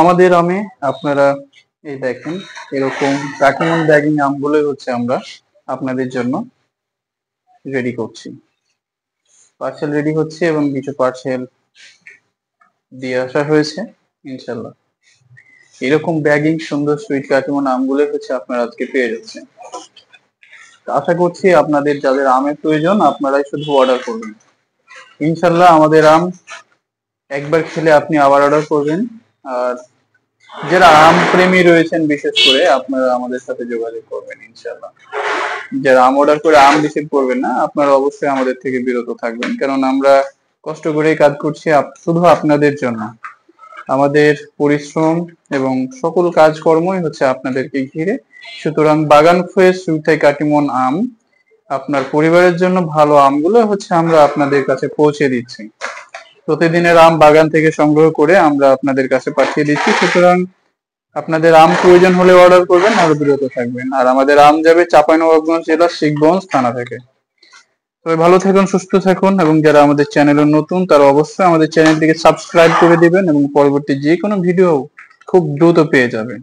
আমাদের আমে আপনারা এই দেখেন এরকম কাটিমন ব্যাগিং আমগুলোই হচ্ছে আমরা আপনাদের জন্য রেডি করছি। পার্সেল রেডি হচ্ছে এবং কিছু পার্সেল দিয়ে আসা হয়েছে ইনশাল্লাহ। এরকম ব্যাগিং সুন্দর সুইট কাটিমন আমগুলোই হচ্ছে আপনারা আজকে পেয়ে যাচ্ছেন। আশা করছি আপনাদের যাদের আমের প্রয়োজন আপনারাই শুধু অর্ডার করবেন। ইনশাল্লাহ আমাদের আম একবার খেলে আপনি আবার অর্ডার করবেন। আর যারা আম প্রেমী রয়েছেন বিশেষ করে আপনারা আমাদের সাথে যোগাযোগ করবেন ইনশাল্লাহ। যারা আম অর্ডার করে আম রিসিভ করবেন না আপনারা অবশ্যই আমাদের থেকে বিরত থাকবেন, কারণ আমরা কষ্ট করে কাজ করছি শুধু আপনাদের জন্য। আমাদের পরিশ্রম এবং সকল কাজকর্মই হচ্ছে আপনাদেরকে ঘিরে। সুতরাং বাগান ফ্রেশ সুইটাই কাটিমন আম আপনার পরিবারের জন্য ভালো আমগুলো হচ্ছে আমরা আপনাদের কাছে পৌঁছে দিচ্ছি। প্রতিদিনের আম বাগান থেকে সংগ্রহ করে আমরা আপনাদের কাছে পাঠিয়ে দিচ্ছি। সুতরাং আপনাদের আম প্রয়োজন হলে অর্ডার করবেন, আরো বিরত থাকবেন। আর আমাদের আম যাবে চাঁপাইনবাবগঞ্জ জেলার শিখগঞ্জ থানা থেকে। তবে ভালো থাকুন, সুস্থ থাকুন, এবং যারা আমাদের চ্যানেলে নতুন তারা অবশ্যই আমাদের চ্যানেলটিকে সাবস্ক্রাইব করে দিবেন এবং পরবর্তী যে কোনো ভিডিও খুব দ্রুত পেয়ে যাবেন।